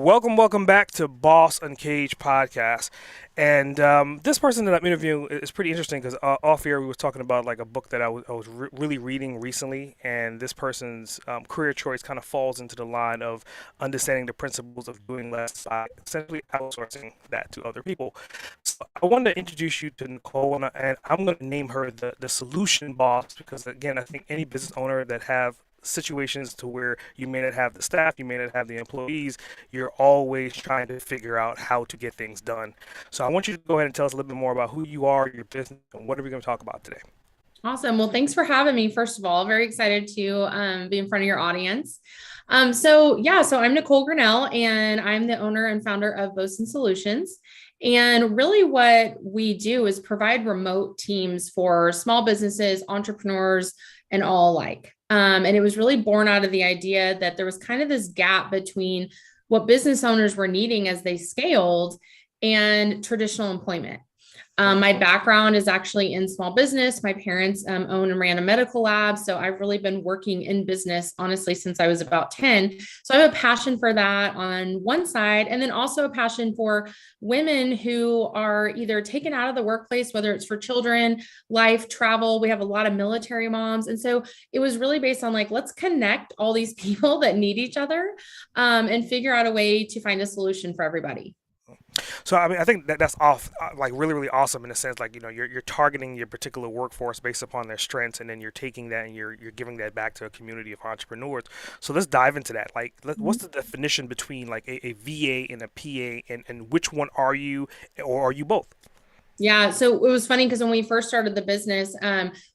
Welcome back to Boss Uncaged podcast. And this person that I'm interviewing is pretty interesting because off air we was talking about like a book that I was really reading recently, and this person's career choice kind of falls into the line of understanding the principles of doing less by essentially outsourcing that to other people. So I wanted to introduce you to Nicole, and I'm going to name her the solution boss because again I think any business owner that have situations to where you may not have the staff, you may not have the employees, you're always trying to figure out how to get things done. So I want you to go ahead and tell us a little bit more about who you are, your business, and what are we going to talk about today. Awesome. Well, thanks for having me. First of all, very excited to be in front of your audience. So I'm Nicole Grinnell, and I'm the owner and founder of Bosun Solutions. And really, what we do is provide remote teams for small businesses, entrepreneurs, and all alike. And it was really born out of the idea that there was kind of this gap between what business owners were needing as they scaled and traditional employment. My background is actually in small business. My parents own and ran a medical lab. So I've really been working in business, honestly, since I was about 10. So I have a passion for that on one side, and then also a passion for women who are either taken out of the workplace, whether it's for children, life, travel. We have a lot of military moms. And so it was really based on like, let's connect all these people that need each other and figure out a way to find a solution for everybody. So I mean, I think that's off like really awesome in a sense. Like you're targeting your particular workforce based upon their strengths, and then you're taking that and you're giving that back to a community of entrepreneurs. So let's dive into that. Like, what's the definition between like a VA and a PA, and which one are you, or are you both? Yeah. So it was funny because when we first started the business,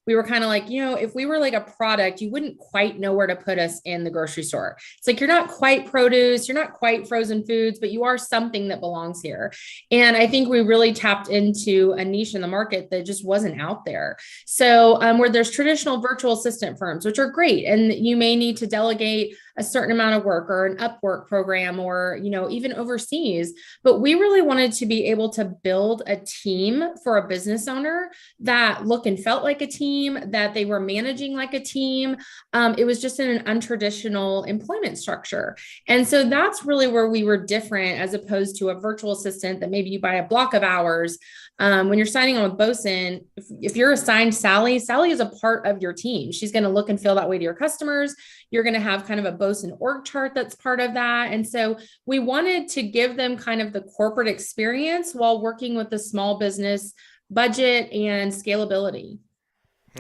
we were kind of like, if we were like a product, you wouldn't quite know where to put us in the grocery store. It's like, you're not quite produce, you're not quite frozen foods, but you are something that belongs here. And I think we really tapped into a niche in the market that just wasn't out there. So where there's traditional virtual assistant firms, which are great, and you may need to delegate a certain amount of work or an Upwork program or, even overseas. But we really wanted to be able to build a team for a business owner that looked and felt like a team, that they were managing like a team. It was just in an untraditional employment structure. And so that's really where we were different as opposed to a virtual assistant that maybe you buy a block of hours. When you're signing on with Bosun, if you're assigned Sally, Sally is a part of your team. She's going to look and feel that way to your customers. You're going to have kind of a Bosun org chart that's part of that. And so we wanted to give them kind of the corporate experience while working with the small business budget and scalability.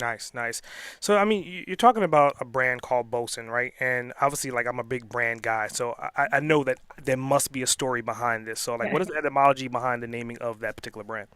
Nice. So, I mean, you're talking about a brand called Bosun, right? And obviously, like, I'm a big brand guy, so I know that there must be a story behind this. So, like, what is the etymology behind the naming of that particular brand?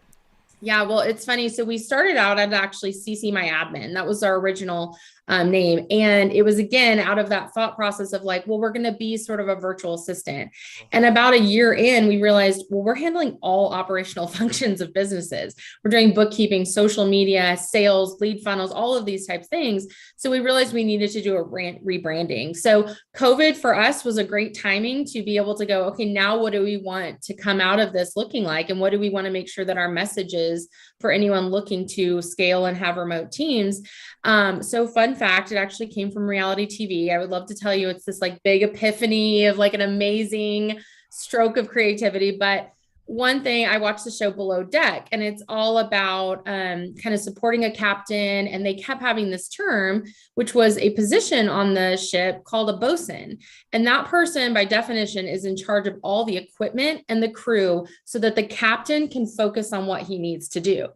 Yeah, well, it's funny. So we started out at actually CC My Admin. That was our original name. And it was again out of that thought process of like, well, we're going to be sort of a virtual assistant. And about a year in, we realized, well, we're handling all operational functions of businesses. We're doing bookkeeping, social media, sales, lead funnels, all of these types of things. So we realized we needed to do a rebranding. So COVID for us was a great timing to be able to go, okay, now what do we want to come out of this looking like? And what do we want to make sure that our messages for anyone looking to scale and have remote teams. So fun fact, it actually came from reality TV. I would love to tell you it's this like big epiphany of like an amazing stroke of creativity. But one thing, I watched the show Below Deck, and it's all about kind of supporting a captain. And they kept having this term, which was a position on the ship called a bosun. And that person, by definition, is in charge of all the equipment and the crew so that the captain can focus on what he needs to do.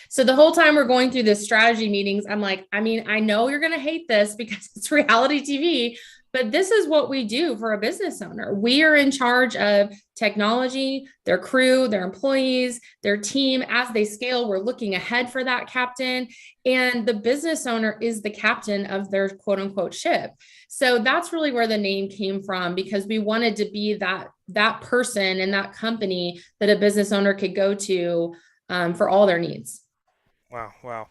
So the whole time we're going through this strategy meetings, I'm like, I mean, I know you're going to hate this because it's reality TV, but this is what we do for a business owner. We are in charge of technology, their crew, their employees, their team. As they scale, we're looking ahead for that captain. And the business owner is the captain of their quote unquote ship. So that's really where the name came from, because we wanted to be that person and that company that a business owner could go to for all their needs. Wow.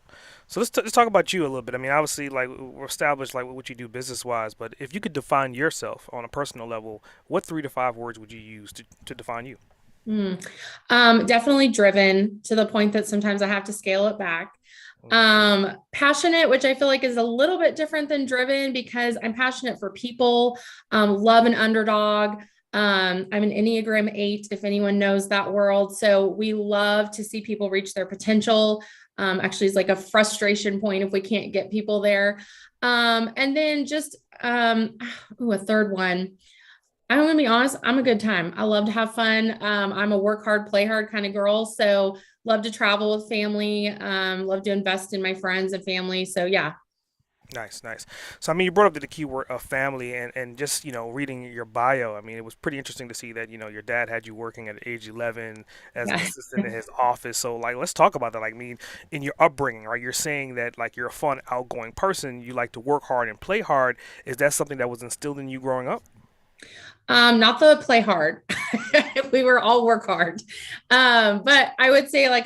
So let's talk about you a little bit. I mean, obviously, like we're established like what you do business wise, but if you could define yourself on a personal level, what 3 to 5 words would you use to define you? Mm. Definitely driven to the point that sometimes I have to scale it back. Mhm. Passionate, which I feel like is a little bit different than driven because I'm passionate for people, love an underdog. I'm an Enneagram 8, if anyone knows that world. So we love to see people reach their potential. Actually, it's like a frustration point if we can't get people there. And then just, a third one. I'm gonna be honest, I'm a good time. I love to have fun. I'm a work hard, play hard kind of girl. So love to travel with family, love to invest in my friends and family. So yeah. Nice, nice. So, I mean, you brought up the key word of family, and just, reading your bio, I mean, it was pretty interesting to see that, your dad had you working at age 11 as an Yeah. assistant in his office. So, like, let's talk about that. Like, I mean, in your upbringing, right, you're saying that, like, you're a fun, outgoing person, you like to work hard and play hard. Is that something that was instilled in you growing up? Not the play hard. We were all work hard. But I would say like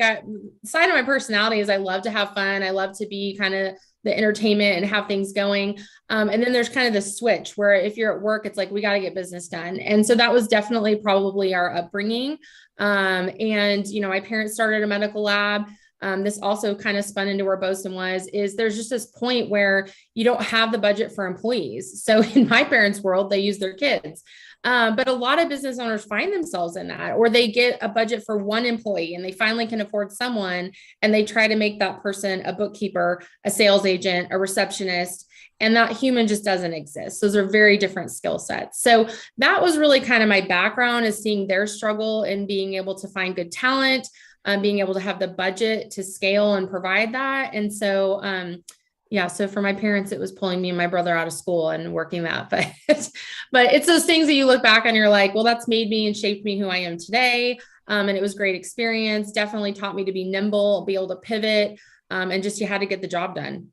side of my personality is I love to have fun. I love to be kind of the entertainment and have things going. And then there's kind of the switch where if you're at work, it's like, we got to get business done. And so that was definitely probably our upbringing. And, my parents started a medical lab. This also kind of spun into where Bosun was, is there's just this point where you don't have the budget for employees. So in my parents' world, they use their kids. But a lot of business owners find themselves in that, or they get a budget for one employee and they finally can afford someone and they try to make that person a bookkeeper, a sales agent, a receptionist, and that human just doesn't exist. Those are very different skill sets. So that was really kind of my background, is seeing their struggle and being able to find good talent, being able to have the budget to scale and provide that. And so, yeah, so for my parents, it was pulling me and my brother out of school and working that. But it's those things that you look back and you're like, well, that's made me and shaped me who I am today. And it was great experience. Definitely taught me to be nimble, be able to pivot, and just you had to get the job done.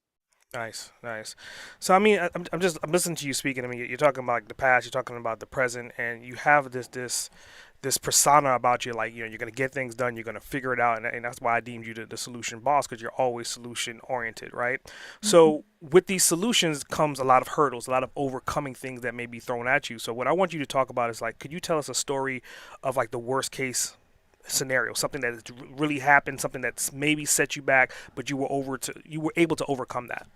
Nice, nice. So I mean, I'm listening to you speaking. I mean, you're talking about like, the past, you're talking about the present, and you have this persona about you. Like, you're gonna get things done, you're gonna figure it out, and that's why I deemed you the solution boss, because you're always solution oriented, right? So with these solutions comes a lot of hurdles, a lot of overcoming things that may be thrown at you. So what I want you to talk about is, like, could you tell us a story of like the worst case scenario, something that has really happened, something that's maybe set you back, but you were able to overcome that.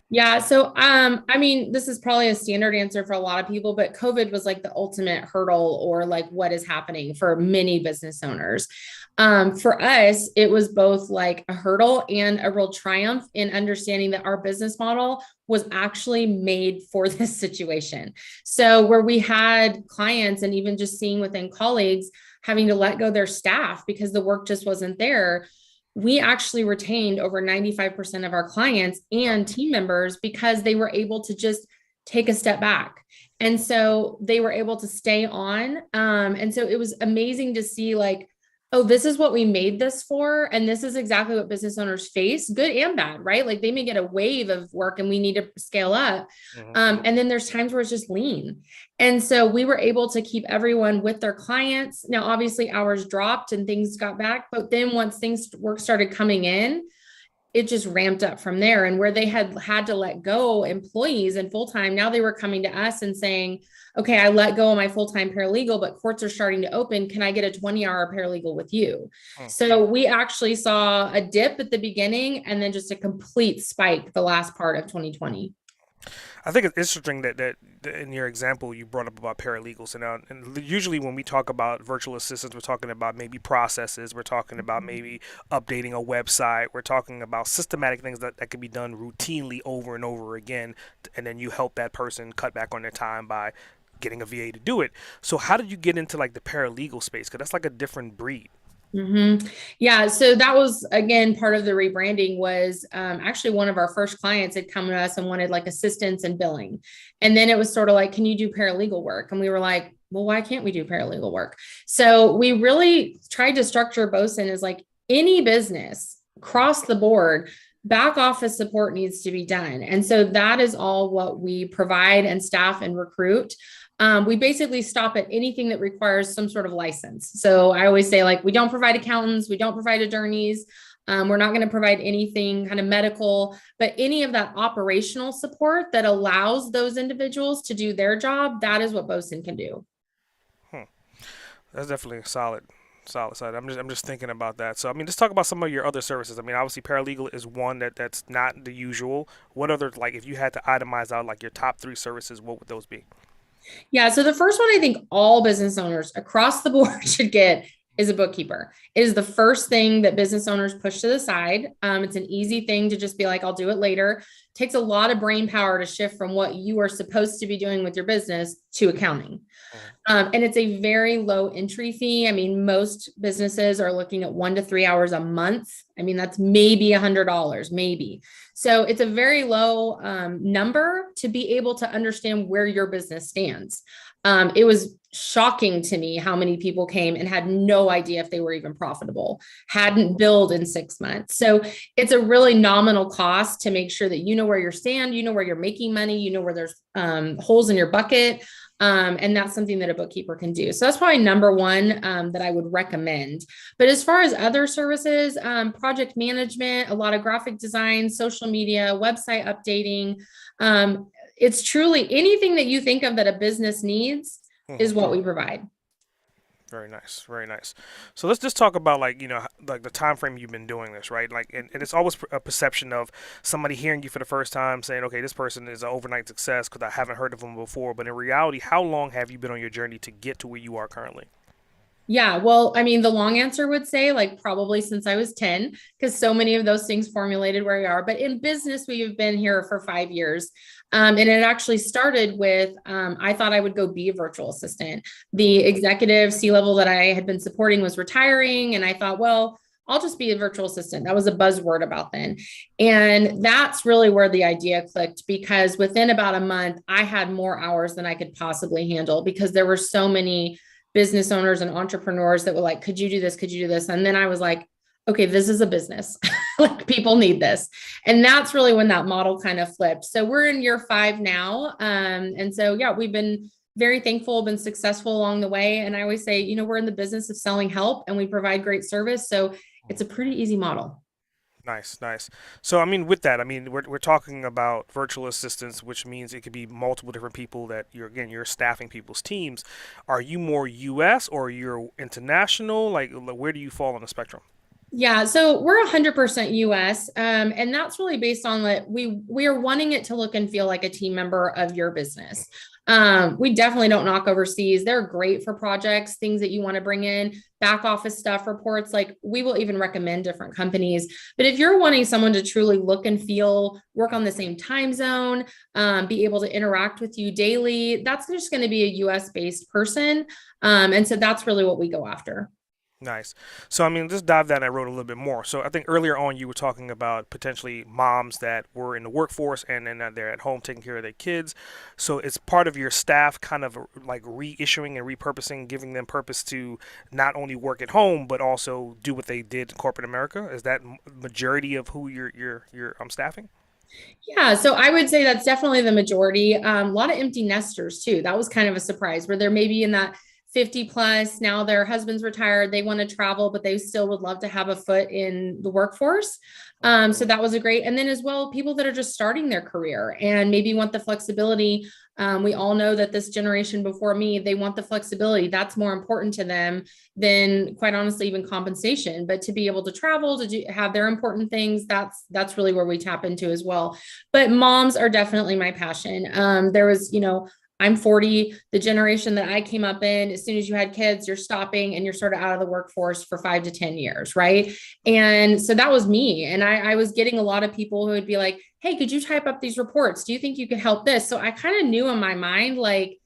Yeah. So, I mean, this is probably a standard answer for a lot of people, but COVID was like the ultimate hurdle, or like what is happening for many business owners. For us, it was both like a hurdle and a real triumph in understanding that our business model was actually made for this situation. So, where we had clients and even just seeing within colleagues having to let go their staff because the work just wasn't there, we actually retained over 95% of our clients and team members because they were able to just take a step back. And so they were able to stay on. And so it was amazing to see, like, oh, this is what we made this for. And this is exactly what business owners face, good and bad, right? Like they may get a wave of work and we need to scale up. Hmm. And then there's times where it's just lean. And so we were able to keep everyone with their clients. Now, obviously hours dropped and things got back, but then once work started coming in, it just ramped up from there. And where they had to let go employees and full-time, now they were coming to us and saying, okay, I let go of my full-time paralegal, but courts are starting to open. Can I get a 20-hour paralegal with you? So we actually saw a dip at the beginning and then just a complete spike the last part of 2020. I think it's interesting that in your example you brought up about paralegals, and usually when we talk about virtual assistants, we're talking about maybe processes, we're talking about maybe updating a website, we're talking about systematic things that can be done routinely over and over again, and then you help that person cut back on their time by getting a VA to do it. So how did you get into like the paralegal space? Because that's like a different breed. Yeah. So that was, again, part of the rebranding was actually one of our first clients had come to us and wanted like assistance and billing. And then it was sort of like, can you do paralegal work? And we were like, well, why can't we do paralegal work? So we really tried to structure Bosun as like any business across the board. Back office support needs to be done. And so that is all what we provide and staff and recruit. We basically stop at anything that requires some sort of license. So I always say, like, we don't provide accountants, we don't provide attorneys. We're not going to provide anything kind of medical, but any of that operational support that allows those individuals to do their job, that is what Bosun can do. Hmm. That's definitely a solid side. I'm just thinking about that. So I mean, let's talk about some of your other services. I mean, obviously paralegal is one that's not the usual. What other, like, if you had to itemize out like your top three services, what would those be? Yeah. So the first one I think all business owners across the board should get is a bookkeeper. It is the first thing that business owners push to the side. It's an easy thing to just be like, I'll do it later. It takes a lot of brain power to shift from what you are supposed to be doing with your business to accounting. Mhm. And it's a very low entry fee. I mean, most businesses are looking at 1 to 3 hours a month. I mean, that's maybe $100, maybe. So it's a very low number to be able to understand where your business stands. It was shocking to me how many people came and had no idea if they were even profitable, hadn't billed in 6 months. So it's a really nominal cost to make sure that you know where you stand, you know where you're making money, you know where there's holes in your bucket. And that's something that a bookkeeper can do. So that's probably number one that I would recommend. But as far as other services, project management, a lot of graphic design, social media, website updating, it's truly anything that you think of that a business needs is Mhm. what we provide. Very nice, very nice. So let's just talk about like like the time frame you've been doing this, right? Like, and it's always a perception of somebody hearing you for the first time saying, okay, this person is an overnight success because I haven't heard of them before. But in reality, how long have you been on your journey to get to where you are currently? Yeah, well, I mean, the long answer would say like probably since I was 10, because so many of those things formulated where we are. But in business, we've been here for 5 years. And it actually started with I thought I would go be a virtual assistant. The executive C-level that I had been supporting was retiring. And I thought, well, I'll just be a virtual assistant. That was a buzzword about then. And that's really where the idea clicked because within about a month, I had more hours than I could possibly handle because there were so many business owners and entrepreneurs that were like, could you do this? Could you do this? And then I was like, okay, this is a business. Like people need this. And that's really when that model kind of flipped. So we're in year 5 now. And so, yeah, we've been very thankful, been successful along the way. And I always say, we're in the business of selling help and we provide great service. So it's a pretty easy model. Nice, nice. So, I mean, with that, I mean, we're talking about virtual assistants, which means it could be multiple different people that you're staffing people's teams. Are you more U.S. or you're international? Like, where do you fall on the spectrum? Yeah, so we're 100% US, and that's really based on that we are wanting it to look and feel like a team member of your business. We definitely don't knock overseas. They're great for projects, things that you want to bring in, back office stuff, reports. Like we will even recommend different companies. But if you're wanting someone to truly look and feel, work on the same time zone, be able to interact with you daily, that's just going to be a US based person. And so that's really what we go after. Nice. So, I mean, just dive down that road a little bit more. So, I think earlier on you were talking about potentially moms that were in the workforce and then they're at home taking care of their kids. So, it's part of your staff kind of like reissuing and repurposing, giving them purpose to not only work at home but also do what they did in corporate America. Is that majority of who you're staffing? Yeah, so I would say that's definitely the majority. A lot of empty nesters too. That was kind of a surprise where they're maybe in that 50 plus, now their husband's retired, they want to travel, but they still would love to have a foot in the workforce. So that was a great, and then as well, people that are just starting their career and maybe want the flexibility. We all know that this generation before me, they want the flexibility. That's more important to them than, quite honestly, even compensation. But to be able to travel, to have their important things, that's really where we tap into as well. But moms are definitely my passion. There was, I'm 40, the generation that I came up in, as soon as you had kids, you're stopping and you're sort of out of the workforce for 5 to 10 years, right? And so that was me. And I was getting a lot of people who would be like, hey, could you type up these reports? Do you think you could help this? So I kind of knew in my mind, like,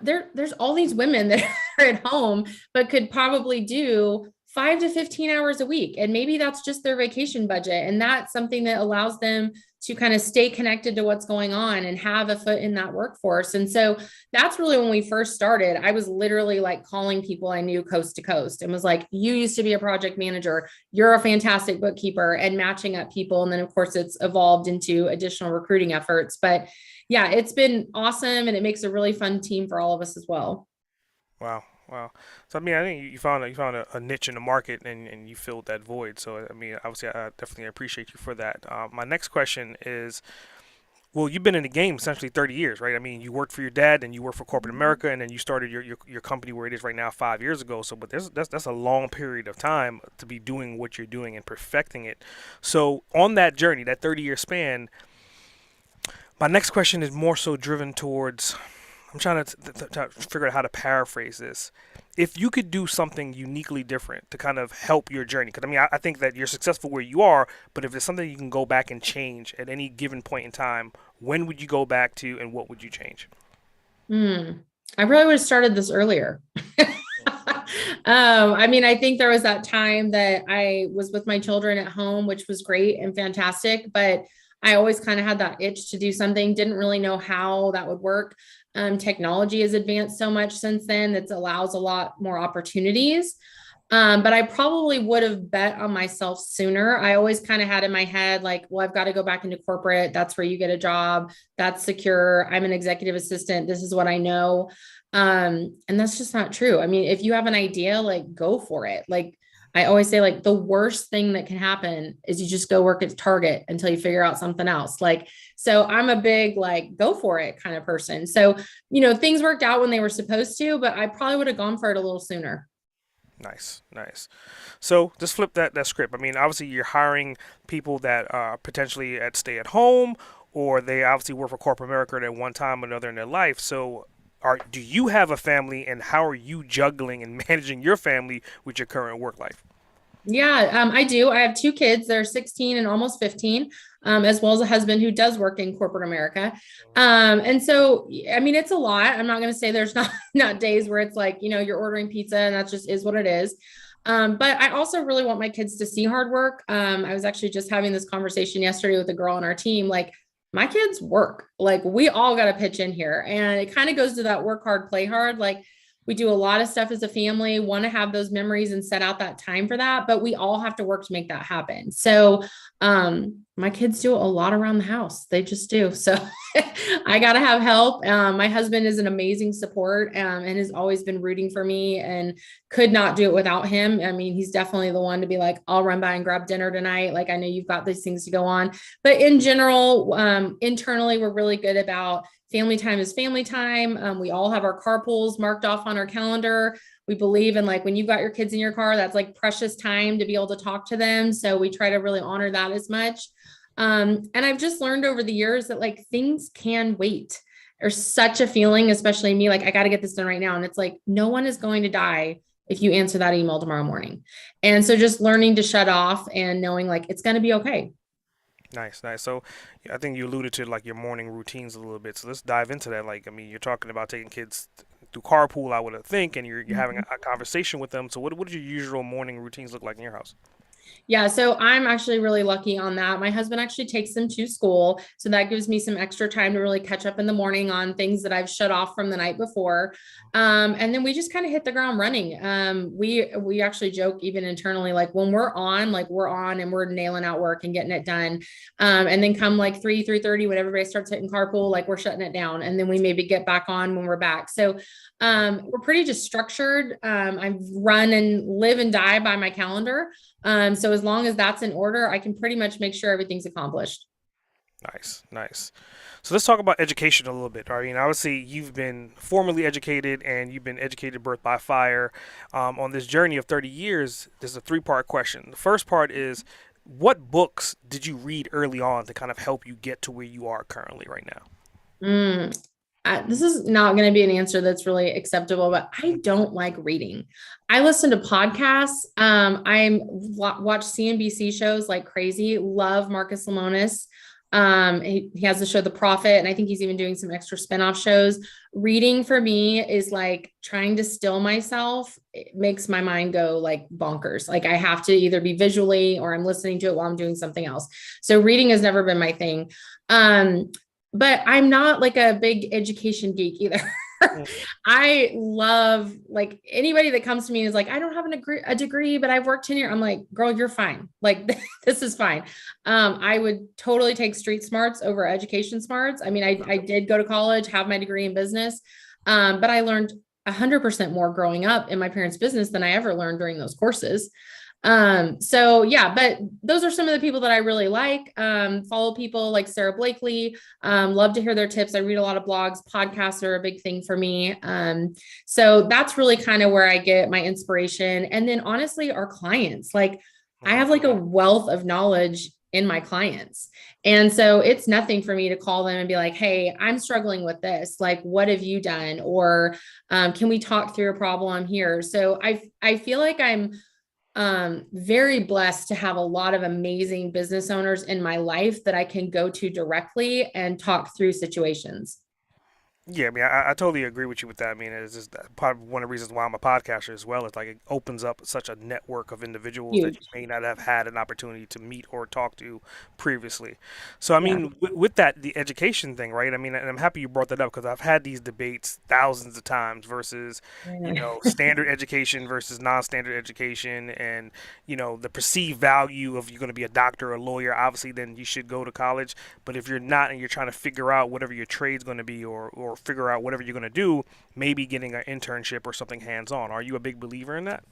there's all these women that are at home, but could probably do 5 to 15 hours a week. And maybe that's just their vacation budget. And that's something that allows them to kind of stay connected to what's going on and have a foot in that workforce. And so that's really when we first started. I was literally like calling people I knew coast to coast and was like, you used to be a project manager. You're a fantastic bookkeeper, and matching up people. And then, of course, it's evolved into additional recruiting efforts. But yeah, it's been awesome. And it makes a really fun team for all of us as well. Wow, wow. So I mean, I think you found a niche in the market and you filled that void. So I mean, obviously, I definitely appreciate you for that. My next question is, well, you've been in the game essentially 30 years, right? I mean, you worked for your dad, and you worked for corporate America, and then you started your company where it is right now 5 years ago. So, but that's a long period of time to be doing what you're doing and perfecting it. So, on that journey, that 30-year span, my next question is more so driven towards I'm trying to figure out how to paraphrase this. If you could do something uniquely different to kind of help your journey, because I mean, I think that you're successful where you are, but if there's something you can go back and change at any given point in time, when would you go back to and what would you change? Hmm. I probably would have started this earlier. I mean, I think there was that time that I was with my children at home, which was great and fantastic, but I always kind of had that itch to do something, didn't really know how that would work. Technology has advanced so much since then that allows a lot more opportunities. But I probably would have bet on myself sooner. I always kind of had in my head, like, well, I've got to go back into corporate. That's where you get a job. That's secure. I'm an executive assistant. This is what I know. And that's just not true. I mean, if you have an idea, like, go for it. Like, I always say, like, the worst thing that can happen is you just go work at Target until you figure out something else. Like, so I'm a big, like, go for it kind of person. So, things worked out when they were supposed to, but I probably would have gone for it a little sooner. Nice, nice. So just flip that script. I mean, obviously you're hiring people that are potentially at stay at home, or they obviously work for corporate America at one time or another in their life. So, do you have a family, and how are you juggling and managing your family with your current work life? Yeah, I do. I have two kids. They're 16 and almost 15, as well as a husband who does work in corporate America. And so, I mean, it's a lot. I'm not going to say there's not not days where it's like, you're ordering pizza and that just is what it is. But I also really want my kids to see hard work. I was actually just having this conversation yesterday with a girl on our team. Like, my kids work. Like, we all got to pitch in here, and it kind of goes to that work hard, play hard. Like, we do a lot of stuff as a family, want to have those memories and set out that time for that, but we all have to work to make that happen. So, my kids do a lot around the house. They just do. So I got to have help. My husband is an amazing support, and has always been rooting for me and could not do it without him. I mean, he's definitely the one to be like, I'll run by and grab dinner tonight. Like, I know you've got these things to go on, but in general, internally, we're really good about family time is family time. We all have our carpools marked off on our calendar. We believe in, like, when you've got your kids in your car, that's like precious time to be able to talk to them. So we try to really honor that as much. And I've just learned over the years that, like, things can wait. There's such a feeling, especially me, like, I got to get this done right now. And it's like, no one is going to die if you answer that email tomorrow morning. And so just learning to shut off and knowing, like, it's going to be okay. Nice, nice. So, I think you alluded to like your morning routines a little bit. So let's dive into that. Like, I mean, you're talking about taking kids through carpool, I would think, and you're having Mhm. a conversation with them. So, what do your usual morning routines look like in your house? Yeah, so I'm actually really lucky on that. My husband actually takes them to school, so that gives me some extra time to really catch up in the morning on things that I've shut off from the night before. And then we just kind of hit the ground running. We actually joke even internally, like, when we're on, like, we're on and we're nailing out work and getting it done. And then come like 3:30, when everybody starts hitting carpool, like, we're shutting it down, and then we maybe get back on when we're back. So we're pretty just structured. I run and live and die by my calendar. So as long as that's in order, I can pretty much make sure everything's accomplished. Nice, nice. So let's talk about education a little bit. I mean, obviously, you've been formally educated and you've been educated birth by fire. On this journey of 30 years, there's a three-part question. The first part is, what books did you read early on to kind of help you get to where you are currently right now? Mm, this is not going to be an answer that's really acceptable, but I don't like reading. I listen to podcasts. Watch CNBC shows like crazy. Love Marcus Lemonis. He has the show The Prophet, and I think he's even doing some extra spinoff shows. Reading for me is like trying to still myself. It makes my mind go like bonkers. Like, I have to either be visually or I'm listening to it while I'm doing something else. So reading has never been my thing. Um, but I'm not like a big education geek either. I love, like, anybody that comes to me and is like, I don't have a degree, but I've worked 10 years. I'm like, girl, you're fine. Like, this is fine. I would totally take street smarts over education smarts. I mean, I did go to college, have my degree in business. But I learned 100% more growing up in my parents' business than I ever learned during those courses. So yeah, but those are some of the people that I really like. Follow people like Sarah Blakely. Love to hear their tips. I read a lot of blogs. Podcasts are a big thing for me. So that's really kind of where I get my inspiration. And then honestly, our clients, like, I have like a wealth of knowledge in my clients. And so it's nothing for me to call them and be like, hey, I'm struggling with this. Like, what have you done? Or can we talk through a problem here? So I feel like I'm very blessed to have a lot of amazing business owners in my life that I can go to directly and talk through situations. Yeah, I mean, I totally agree with you with that. I mean, it's just part of one of the reasons why I'm a podcaster as well. It's like it opens up such a network of individuals that you Huge. may not have had an opportunity to meet or talk to previously. So, I Yeah. mean, with that, the education thing, right? I mean, and I'm happy you brought that up because I've had these debates thousands of times versus, standard education versus non-standard education, and the perceived value of you're going to be a doctor or a lawyer. Obviously, then you should go to college. But if you're not and you're trying to figure out whatever your trade's going to be, or figure out whatever you're going to do, maybe getting an internship or something hands on. Are you a big believer in that?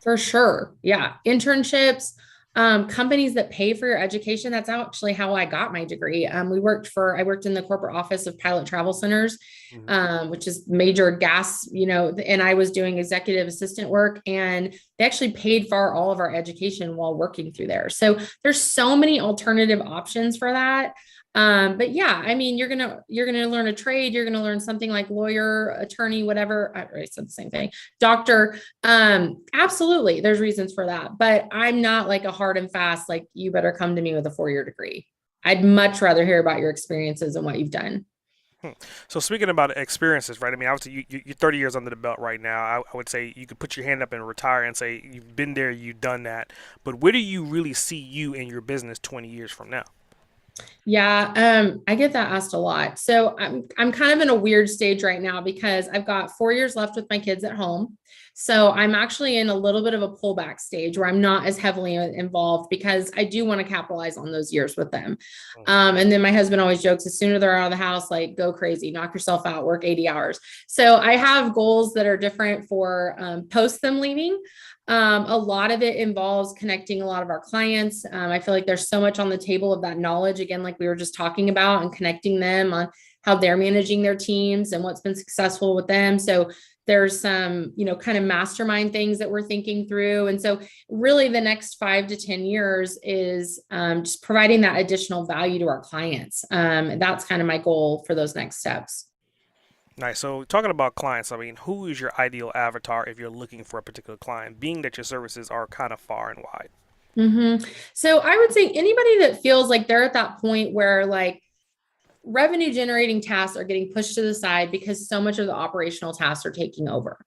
For sure. Yeah. Internships, companies that pay for your education. That's actually how I got my degree. I worked in the corporate office of Pilot Travel Centers, Hmm. which is major gas, and I was doing executive assistant work, and they actually paid for all of our education while working through there. So there's so many alternative options for that. But yeah, I mean, you're gonna learn a trade. You're gonna learn something like lawyer, attorney, whatever. I already said the same thing. Doctor. Absolutely, there's reasons for that, but I'm not like a hard and fast, like you better come to me with a 4-year degree. I'd much rather hear about your experiences and what you've done. Hmm. So speaking about experiences, right? I mean, obviously you're 30 years under the belt right now. I would say you could put your hand up and retire and say you've been there, you've done that. But where do you really see you in your business 20 years from now? Yeah, I get that asked a lot. So I'm kind of in a weird stage right now because I've got 4 years left with my kids at home. So I'm actually in a little bit of a pullback stage where I'm not as heavily involved because I do want to capitalize on those years with them. And then my husband always jokes, as soon as they're out of the house, like go crazy, knock yourself out, work 80 hours. So I have goals that are different for post them leaving. A lot of it involves connecting a lot of our clients. I feel like there's so much on the table of that knowledge, again, like we were just talking about, and connecting them on how they're managing their teams and what's been successful with them. So there's some, kind of mastermind things that we're thinking through. And so really the next 5 to 10 years is just providing that additional value to our clients. That's kind of my goal for those next steps. Nice. So talking about clients, I mean, who is your ideal avatar if you're looking for a particular client, being that your services are kind of far and wide? So I would say anybody that feels like they're at that point where like revenue generating tasks are getting pushed to the side because so much of the operational tasks are taking over.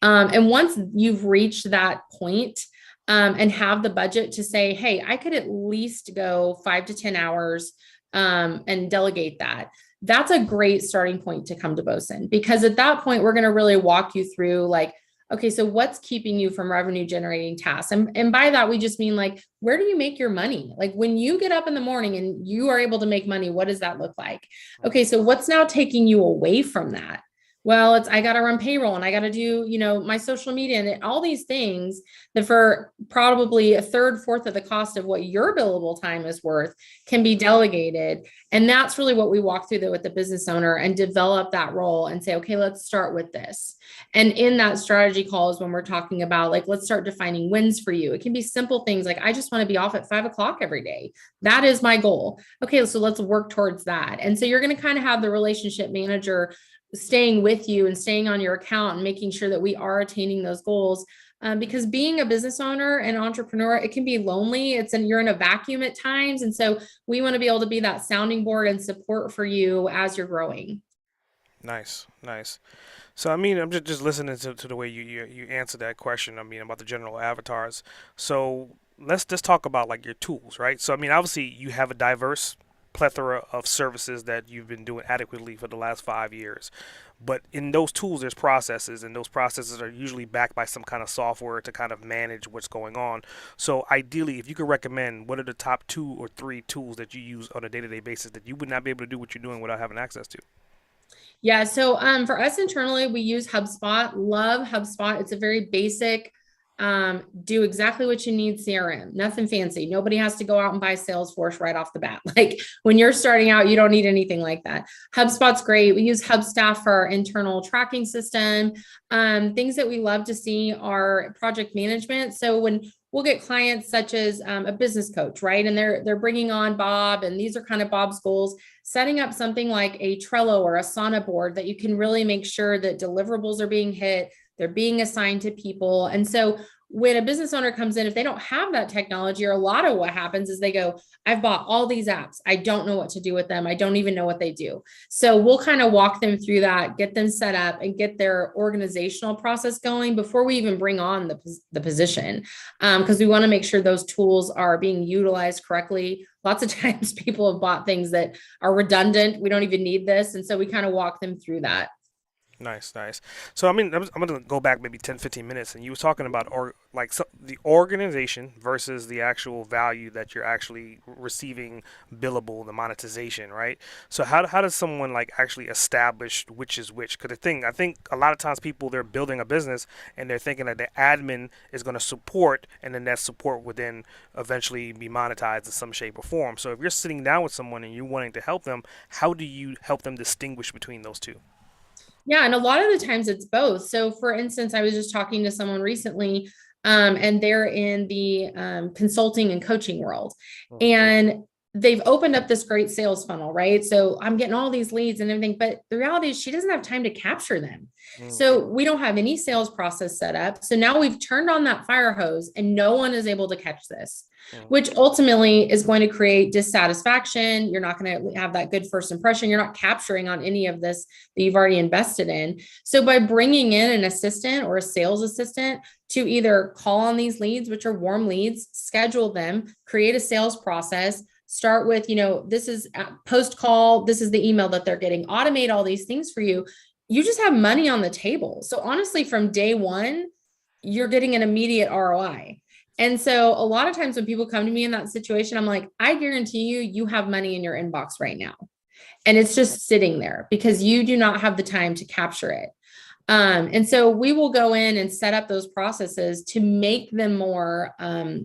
And once you've reached that point, and have the budget to say, hey, I could at least go 5 to 10 hours and delegate that. That's a great starting point to come to Bosun, because at that point, we're going to really walk you through like, okay, so what's keeping you from revenue generating tasks? And by that, we just mean like, where do you make your money? Like when you get up in the morning and you are able to make money, what does that look like? Okay, so what's now taking you away from that? Well, I got to run payroll and I got to do, my social media and all these things that for probably a third, fourth of the cost of what your billable time is worth can be delegated. And that's really what we walk through with the business owner and develop that role and say, okay, let's start with this. And in that strategy call is when we're talking about like, let's start defining wins for you. It can be simple things like, I just want to be off at 5 o'clock every day. That is my goal. Okay, so let's work towards that. And so you're going to kind of have the relationship manager staying with you and staying on your account and making sure that we are attaining those goals. Because being a business owner and entrepreneur, it can be lonely. You're in a vacuum at times. And so we want to be able to be that sounding board and support for you as you're growing. Nice, nice. So I mean, I'm just listening to the way you answer that question. I mean, about the general avatars. So let's just talk about like your tools, right? So I mean, obviously you have a diverse plethora of services that you've been doing adequately for the last 5 years. But in those tools, there's processes, and those processes are usually backed by some kind of software to kind of manage what's going on. So ideally, if you could recommend, what are the top 2 or 3 tools that you use on a day-to-day basis that you would not be able to do what you're doing without having access to? Yeah. So for us internally, we use HubSpot. Love HubSpot. It's a very basic, do exactly what you need CRM. Nothing fancy. Nobody has to go out and buy Salesforce right off the bat. Like when you're starting out, you don't need anything like that. HubSpot's great. We use HubStaff for our internal tracking system. Things that we love to see are project management. So when we'll get clients such as a business coach, right? And they're bringing on Bob, and these are kind of Bob's goals, setting up something like a Trello or a Asana board that you can really make sure that deliverables are being hit, they're being assigned to people. And so when a business owner comes in, if they don't have that technology, or a lot of what happens is they go, I've bought all these apps. I don't know what to do with them. I don't even know what they do. So we'll kind of walk them through that, get them set up, and get their organizational process going before we even bring on the position. Because we want to make sure those tools are being utilized correctly. Lots of times people have bought things that are redundant. We don't even need this. And so we kind of walk them through that. Nice, nice. So, I mean, I'm going to go back maybe 10, 15 minutes, and you were talking about the organization versus the actual value that you're actually receiving billable, the monetization, right? So, how does someone like actually establish which is which? Because I think a lot of times people, they're building a business and they're thinking that the admin is going to support, and then that support would then eventually be monetized in some shape or form. So, if you're sitting down with someone and you're wanting to help them, how do you help them distinguish between those two? Yeah, and a lot of the times it's both. So, for instance, I was just talking to someone recently, and they're in the consulting and coaching world, and they've opened up this great sales funnel, right? So I'm getting all these leads and everything, but the reality is she doesn't have time to capture them. So we don't have any sales process set up. So now we've turned on that fire hose and no one is able to catch this, which ultimately is going to create dissatisfaction. You're not going to have that good first impression. You're not capturing on any of this that you've already invested in. So by bringing in an assistant or a sales assistant to either call on these leads, which are warm leads, schedule them, create a sales process, start with, this is post call, this is the email that they're getting, automate all these things for you. You just have money on the table. So honestly, from day one, you're getting an immediate ROI. And so a lot of times when people come to me in that situation, I'm like, I guarantee you, you have money in your inbox right now. And it's just sitting there because you do not have the time to capture it. And so we will go in and set up those processes to make them more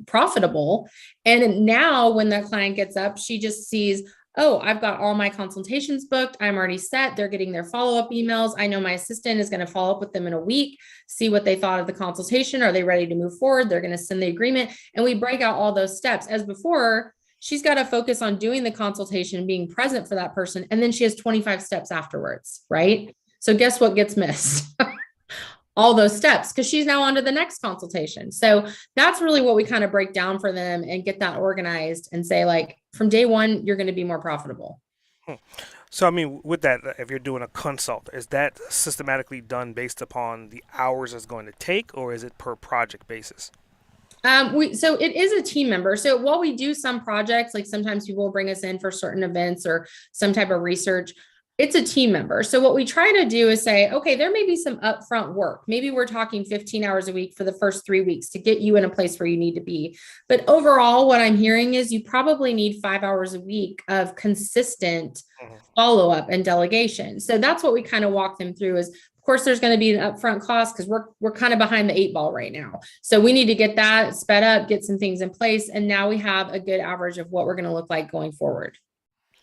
profitable. And now when that client gets up, she just sees, oh, I've got all my consultations booked. I'm already set. They're getting their follow-up emails. I know my assistant is going to follow up with them in a week, see what they thought of the consultation. Are they ready to move forward? They're going to send the agreement. And we break out all those steps. As before, she's got to focus on doing the consultation, being present for that person. And then she has 25 steps afterwards, right? So guess what gets missed? All those steps, because she's now on to the next consultation. So that's really what we kind of break down for them and get that organized and say, like, from day one, you're going to be more profitable. So, I mean, with that, if you're doing a consult, is that systematically done based upon the hours it's going to take, or is it per project basis? So it is a team member. So while we do some projects, like sometimes people will bring us in for certain events or some type of research, it's a team member. So what we try to do is say, okay, there may be some upfront work. Maybe we're talking 15 hours a week for the first 3 weeks to get you in a place where you need to be. But overall, what I'm hearing is you probably need 5 hours a week of consistent follow-up and delegation. So that's what we kind of walk them through is, of course, there's going to be an upfront cost because we're kind of behind the 8 ball right now. So we need to get that sped up, get some things in place. And now we have a good average of what we're going to look like going forward.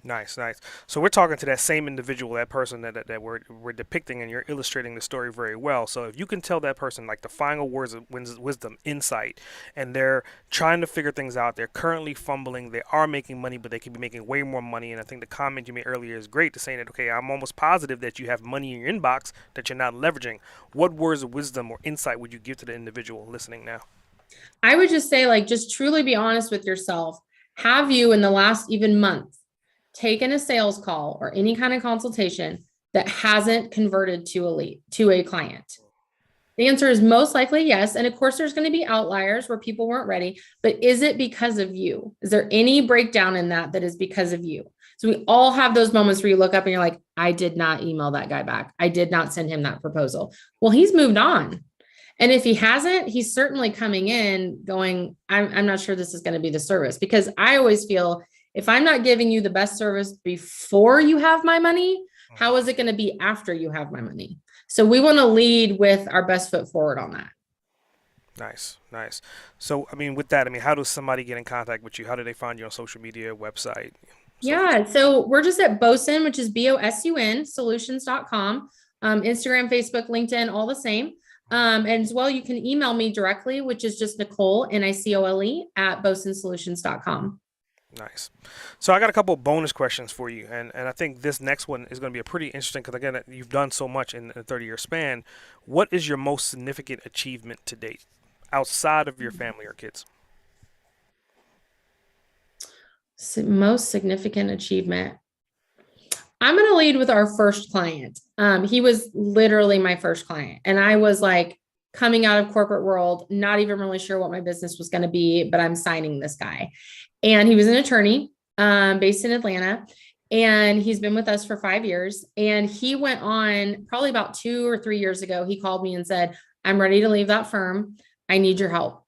Nice, nice. So we're talking to that same individual, that person that we're depicting, and you're illustrating the story very well. So if you can tell that person like the final words of wisdom, insight, and they're trying to figure things out, they're currently fumbling, they are making money, but they could be making way more money. And I think the comment you made earlier is great to saying that, okay, I'm almost positive that you have money in your inbox that you're not leveraging. What words of wisdom or insight would you give to the individual listening now? I would just say, like, just truly be honest with yourself. Have you in the last even month taken a sales call or any kind of consultation that hasn't converted to a lead, to a client? The answer is most likely yes. And of course, there's going to be outliers where people weren't ready, but is it because of you? Is there any breakdown in that is because of you? So we all have those moments where you look up and you're like, I did not email that guy back. I did not send him that proposal. Well, he's moved on. And if he hasn't, he's certainly coming in going, I'm not sure this is going to be the service, because I always feel if I'm not giving you the best service before you have my money, how is it going to be after you have my money? So we want to lead with our best foot forward on that. Nice, nice. So, I mean, with that, I mean, how does somebody get in contact with you? How do they find you on social media, website? Yeah, so we're just at Bosun, which is BOSUN solutions.com. Instagram, Facebook, LinkedIn, all the same. And as well, you can email me directly, which is just Nicole, Nicole, at bosunsolutions.com. Nice. So I got a couple of bonus questions for you, and I think this next one is going to be a pretty interesting because again, you've done so much in a 30-year span. What is your most significant achievement to date, outside of your family or kids? Most significant achievement. I'm going to lead with our first client. He was literally my first client. And I was like coming out of corporate world, not even really sure what my business was going to be, but I'm signing this guy. And he was an attorney based in Atlanta. And he's been with us for 5 years. And he went on probably about 2 or 3 years ago. He called me and said, I'm ready to leave that firm. I need your help.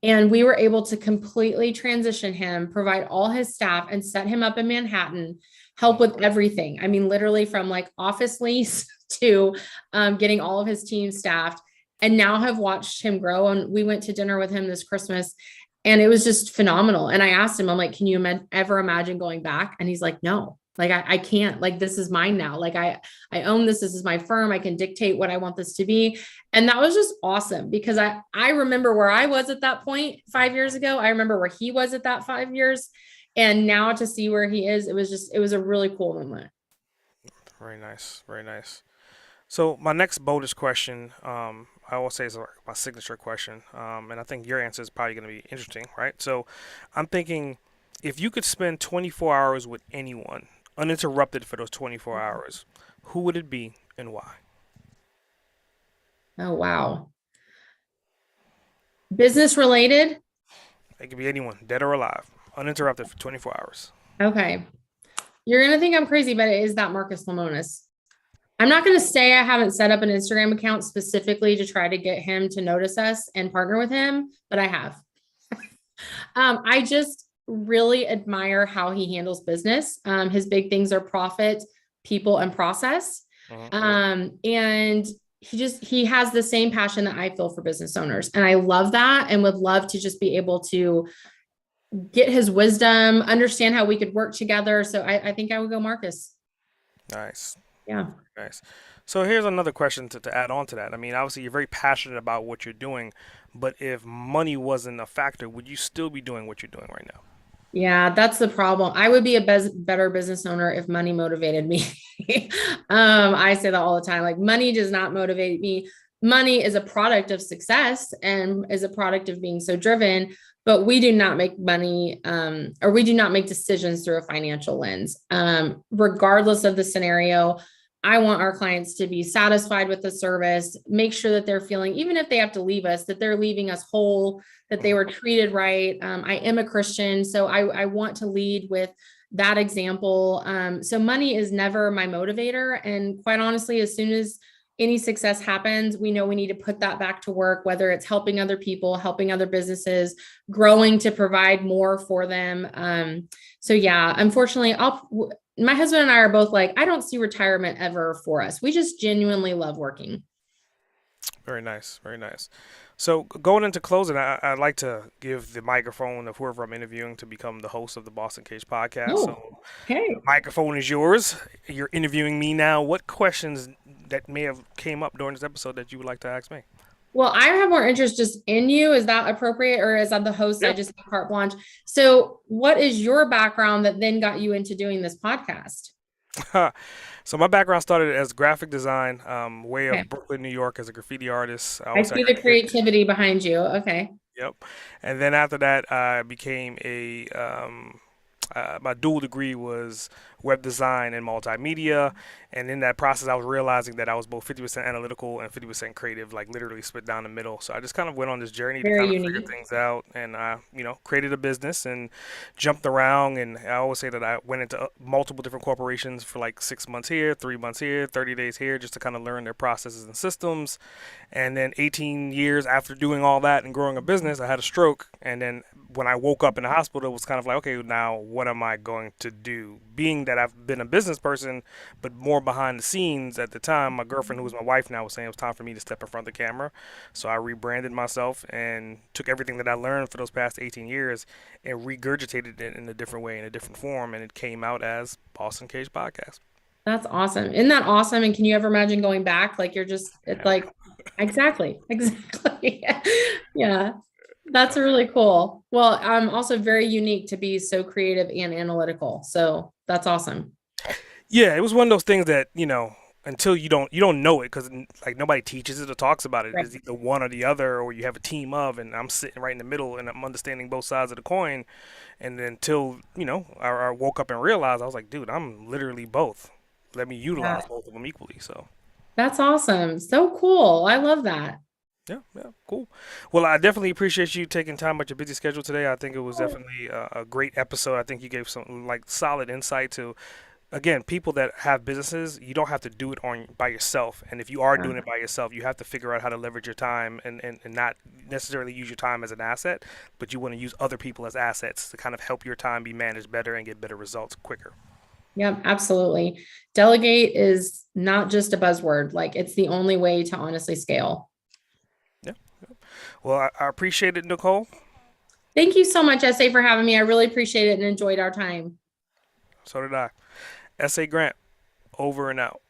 And we were able to completely transition him, provide all his staff, and set him up in Manhattan, help with everything. I mean, literally from like office lease to getting all of his team staffed, and now have watched him grow. And we went to dinner with him this Christmas, and it was just phenomenal. And I asked him, I'm like, can you ever imagine going back? And he's like, no. Like I can't, like, this is mine now. Like I own this. This is my firm. I can dictate what I want this to be. And that was just awesome because I remember where I was at that point 5 years ago. I remember where he was at that 5 years. And now to see where he is, it was a really cool moment. Very nice. Very nice. So my next bonus question, I will say is my signature question, and I think your answer is probably going to be interesting, right? So I'm thinking if you could spend 24 hours with anyone, uninterrupted for those 24 hours, who would it be and why? Oh, wow. Business related. It could be anyone, dead or alive, uninterrupted for 24 hours. Okay. You're going to think I'm crazy, but it is that Marcus Lemonis. I'm not going to say I haven't set up an Instagram account specifically to try to get him to notice us and partner with him, but I have. I just really admire how he handles business. His big things are profit, people, and process. And he has the same passion that I feel for business owners. And I love that and would love to just be able to get his wisdom, understand how we could work together. So I think I would go Marcus. Nice. Yeah. Nice. So here's another question to add on to that. I mean, obviously, you're very passionate about what you're doing, but if money wasn't a factor, would you still be doing what you're doing right now? Yeah, that's the problem. I would be a better business owner if money motivated me. I say that all the time. Like, money does not motivate me. Money is a product of success and is a product of being so driven, but we do not make money, or we do not make decisions through a financial lens. Regardless of the scenario, I want our clients to be satisfied with the service, make sure that they're feeling, even if they have to leave us, that they're leaving us whole, that they were treated right. I am a Christian, so I want to lead with that example. So money is never my motivator. And quite honestly, as soon as any success happens, we know we need to put that back to work, whether it's helping other people, helping other businesses, growing to provide more for them. So yeah, unfortunately, my husband and I are both like, I don't see retirement ever for us. We just genuinely love working. Very nice. Very nice. So going into closing, I'd like to give the microphone of whoever I'm interviewing to become the host of the Boston Cage podcast. Oh, So okay. the microphone is yours. You're interviewing me now. What questions that may have came up during this episode that you would like to ask me? Well, I have more interest just in you. Is that appropriate? Or as I'm the host, I Yeah. just have carte blanche. So what is your background that then got you into doing this podcast? So my background started as graphic design, way Okay. of Brooklyn, New York, as a graffiti artist. I I always say see the creativity behind you. Okay. yep. And then after that, I became my dual degree was web design and multimedia. And in that process, I was realizing that I was both 50% analytical and 50% creative, like literally split down the middle. So I just kind of went on this journey to Very kind of figure unique. things out and, created a business and jumped around. And I always say that I went into multiple different corporations for like 6 months here, 3 months here, 30 days here, just to kind of learn their processes and systems. And then 18 years after doing all that and growing a business, I had a stroke. And then when I woke up in the hospital, it was kind of like, okay, now what am I going to do? Being that I've been a business person, but more behind the scenes at the time, my girlfriend, who was my wife now, was saying it was time for me to step in front of the camera. So I rebranded myself and took everything that I learned for those past 18 years and regurgitated it in a different way, in a different form. And it came out as Boston Cage Podcast. That's awesome. Isn't that awesome? And can you ever imagine going back? Like, you're just, it's Hell like, yeah. Exactly. Exactly. Yeah. That's really cool. Well, I'm also very unique to be so creative and analytical. So that's awesome. Yeah, it was one of those things that until you don't know it because like nobody teaches it or talks about it. Right. It's either one or the other, or you have a team of, and I'm sitting right in the middle and I'm understanding both sides of the coin. And then until I woke up and realized I was like, dude, I'm literally both. Let me Yeah. utilize both of them equally. So. That's awesome. So cool. I love that. Yeah, yeah, cool. Well, I definitely appreciate you taking time out your busy schedule today. I think it was definitely a great episode. I think you gave some like solid insight to, again, people that have businesses. You don't have to do it on by yourself, and if you are Yeah. doing it by yourself, you have to figure out how to leverage your time and not necessarily use your time as an asset, but you want to use other people as assets to kind of help your time be managed better and get better results quicker. Yep, absolutely. Delegate is not just a buzzword, like it's the only way to honestly scale. Yeah. Well, I appreciate it, Nicole. Thank you so much, SA, for having me. I really appreciate it and enjoyed our time. So did I. S.A. Grant, over and out.